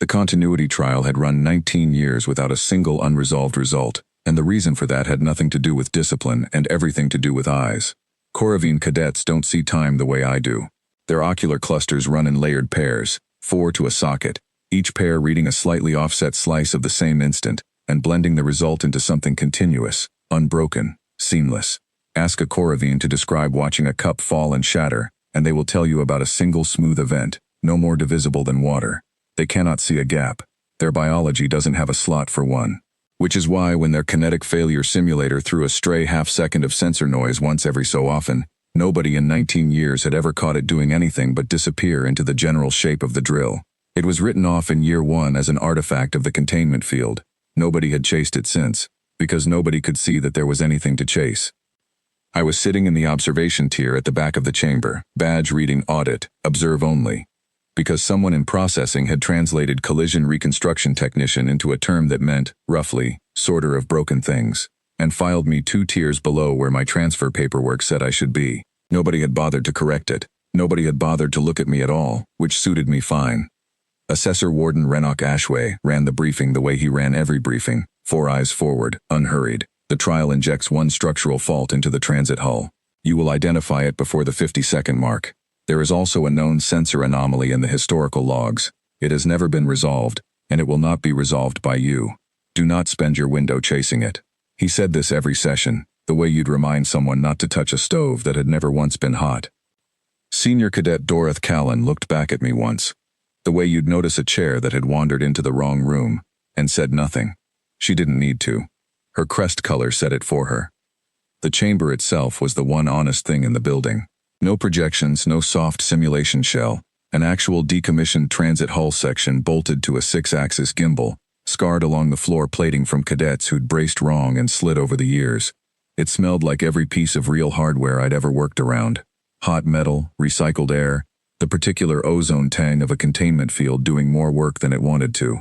The continuity trial had run 19 years without a single unresolved result, and the reason for that had nothing to do with discipline and everything to do with eyes. Corravine cadets don't see time the way I do. Their ocular clusters run in layered pairs, 4 to a socket, each pair reading a slightly offset slice of the same instant, and blending the result into something continuous, unbroken, seamless. Ask a Corravine to describe watching a cup fall and shatter, and they will tell you about a single smooth event, no more divisible than water. They cannot see a gap. Their biology doesn't have a slot for one. Which is why when their kinetic failure simulator threw a stray half-second of sensor noise once every so often, nobody in 19 years had ever caught it doing anything but disappear into the general shape of the drill. It was written off in year 1 as an artifact of the containment field. Nobody had chased it since, because nobody could see that there was anything to chase. I was sitting in the observation tier at the back of the chamber, badge reading audit, observe only. Because someone in processing had translated collision reconstruction technician into a term that meant, roughly, sorter of broken things, and filed me 2 tiers below where my transfer paperwork said I should be. Nobody had bothered to correct it. Nobody had bothered to look at me at all, which suited me fine. Assessor Warden Renok HFY ran the briefing the way he ran every briefing, 4 eyes forward, unhurried. The trial injects one structural fault into the transit hull. You will identify it before the 50-second mark. There is also a known sensor anomaly in the historical logs. It has never been resolved, and it will not be resolved by you. Do not spend your window chasing it. He said this every session, the way you'd remind someone not to touch a stove that had never once been hot. Senior Cadet Dorothy Callan looked back at me once. The way you'd notice a chair that had wandered into the wrong room, and said nothing. She didn't need to. Her crest color said it for her. The chamber itself was the one honest thing in the building. No projections, no soft simulation shell, an actual decommissioned transit hull section bolted to a 6-axis gimbal, scarred along the floor plating from cadets who'd braced wrong and slid over the years. It smelled like every piece of real hardware I'd ever worked around. Hot metal, recycled air, the particular ozone tang of a containment field doing more work than it wanted to.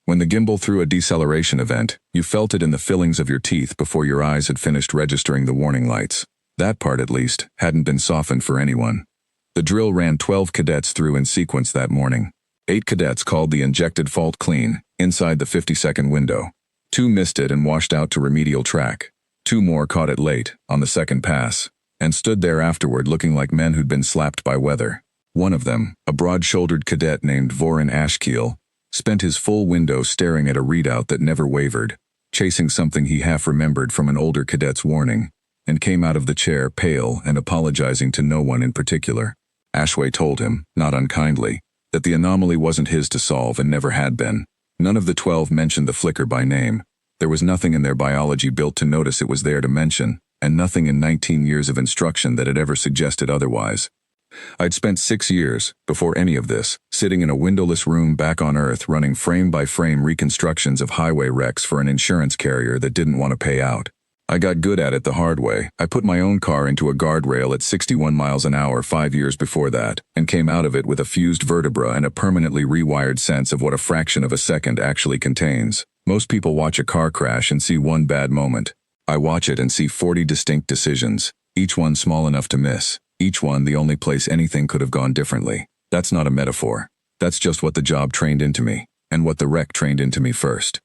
When the gimbal threw a deceleration event, you felt it in the fillings of your teeth before your eyes had finished registering the warning lights. That part, at least, hadn't been softened for anyone. The drill ran 12 cadets through in sequence that morning. 8 cadets called the injected fault clean, inside the 50-second window. 2 missed it and washed out to remedial track. 2 more caught it late, on the second pass, and stood there afterward looking like men who'd been slapped by weather. One of them, a broad-shouldered cadet named Vorin Ashkeel, spent his full window staring at a readout that never wavered, chasing something he half-remembered from an older cadet's warning, and came out of the chair pale and apologizing to no one in particular. HFY told him, not unkindly, that the anomaly wasn't his to solve and never had been. None of the 12 mentioned the flicker by name. There was nothing in their biology built to notice it was there to mention, and nothing in 19 years of instruction that had ever suggested otherwise. I'd spent 6 years, before any of this, sitting in a windowless room back on Earth running frame-by-frame reconstructions of highway wrecks for an insurance carrier that didn't want to pay out. I got good at it the hard way. I put my own car into a guardrail at 61 miles an hour 5 years before that, and came out of it with a fused vertebra and a permanently rewired sense of what a fraction of a second actually contains. Most people watch a car crash and see one bad moment. I watch it and see 40 distinct decisions, each one small enough to miss. Each one the only place anything could have gone differently. That's not a metaphor. That's just what the job trained into me, and what the wreck trained into me first.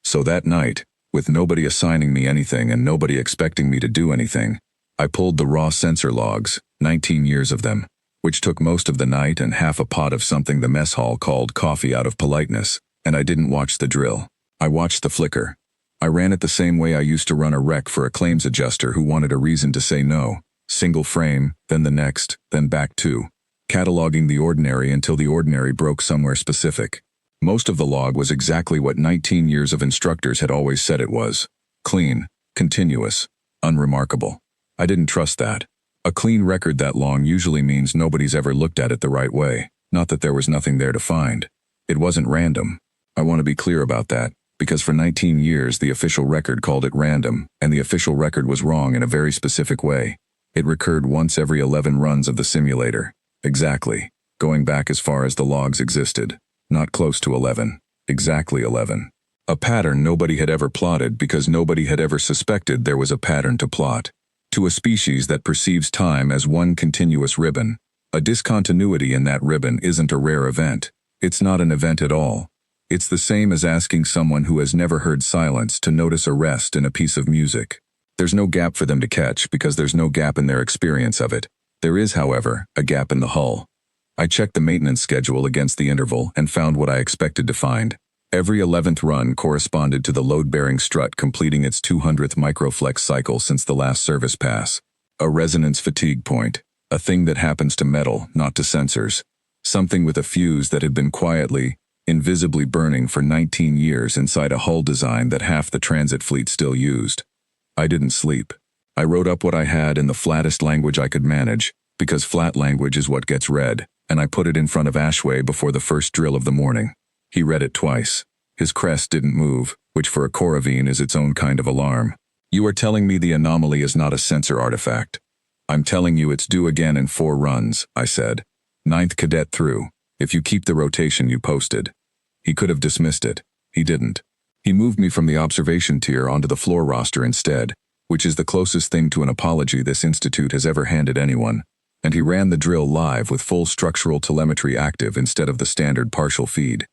So that night, with nobody assigning me anything and nobody expecting me to do anything, I pulled the raw sensor logs, 19 years of them, which took most of the night and half a pot of something the mess hall called coffee out of politeness, and I didn't watch the drill. I watched the flicker. I ran it the same way I used to run a wreck for a claims adjuster who wanted a reason to say no. Single frame, then the next, then back to. Cataloging the ordinary until the ordinary broke somewhere specific. Most of the log was exactly what 19 years of instructors had always said it was. Clean, continuous, unremarkable. I didn't trust that. A clean record that long usually means nobody's ever looked at it the right way, not that there was nothing there to find. It wasn't random. I want to be clear about that, because for 19 years the official record called it random, and the official record was wrong in a very specific way. It recurred once every 11 runs of the simulator. Exactly. Going back as far as the logs existed. Not close to 11. Exactly 11. A pattern nobody had ever plotted because nobody had ever suspected there was a pattern to plot. To a species that perceives time as one continuous ribbon. A discontinuity in that ribbon isn't a rare event. It's not an event at all. It's the same as asking someone who has never heard silence to notice a rest in a piece of music. There's no gap for them to catch because there's no gap in their experience of it. There is, however, a gap in the hull. I checked the maintenance schedule against the interval and found what I expected to find. Every 11th run corresponded to the load-bearing strut completing its 200th microflex cycle since the last service pass. A resonance fatigue point, a thing that happens to metal, not to sensors. Something with a fuse that had been quietly, invisibly burning for 19 years inside a hull design that half the transit fleet still used. I didn't sleep. I wrote up what I had in the flattest language I could manage, because flat language is what gets read, and I put it in front of HFY before the first drill of the morning. He read it twice. His crest didn't move, which for a Corravine is its own kind of alarm. You are telling me the anomaly is not a sensor artifact. I'm telling you it's due again in 4 runs, I said. 9th cadet through, if you keep the rotation you posted. He could have dismissed it. He didn't. He moved me from the observation tier onto the floor roster instead, which is the closest thing to an apology this institute has ever handed anyone, and he ran the drill live with full structural telemetry active instead of the standard partial feed.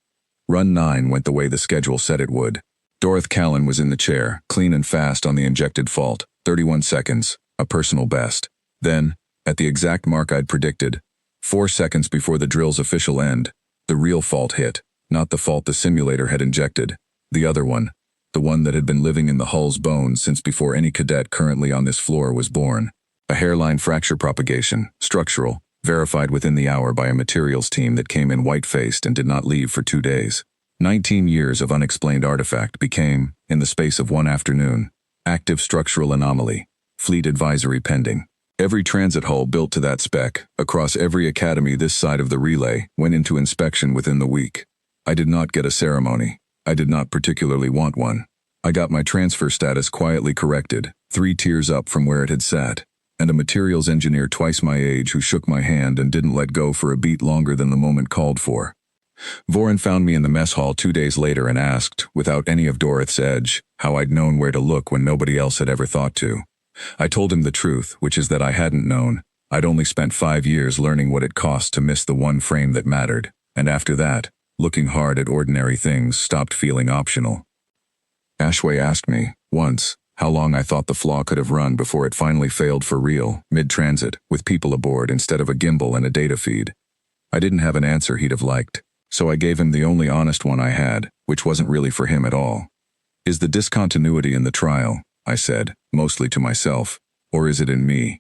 Run 9 went the way the schedule said it would. Dorothy Callan was in the chair, clean and fast on the injected fault, 31 seconds, a personal best. Then, at the exact mark I'd predicted, 4 seconds before the drill's official end, the real fault hit, not the fault the simulator had injected, the other one, the one that had been living in the hull's bones since before any cadet currently on this floor was born. A hairline fracture propagation, structural, verified within the hour by a materials team that came in white-faced and did not leave for 2 days. 19 years of unexplained artifact became, in the space of 1 afternoon, active structural anomaly, fleet advisory pending. Every transit hull built to that spec, across every academy this side of the relay, went into inspection within the week. I did not get a ceremony. I did not particularly want one. I got my transfer status quietly corrected, 3 tiers up from where it had sat, and a materials engineer twice my age who shook my hand and didn't let go for a beat longer than the moment called for. Voren found me in the mess hall 2 days later and asked, without any of Dorothy's edge, how I'd known where to look when nobody else had ever thought to. I told him the truth, which is that I hadn't known. I'd only spent 5 years learning what it cost to miss the one frame that mattered, and after that, looking hard at ordinary things stopped feeling optional. HFY asked me, once, how long I thought the flaw could have run before it finally failed for real, mid-transit, with people aboard instead of a gimbal and a data feed. I didn't have an answer he'd have liked, so I gave him the only honest one I had, which wasn't really for him at all. Is the discontinuity in the trial, I said, mostly to myself, or is it in me?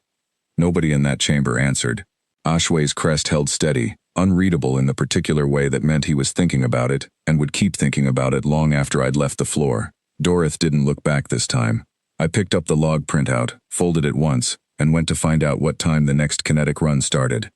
Nobody in that chamber answered. HFY's crest held steady, unreadable in the particular way that meant he was thinking about it, and would keep thinking about it long after I'd left the floor. Dorothy didn't look back this time. I picked up the log printout, folded it once, and went to find out what time the next kinetic run started.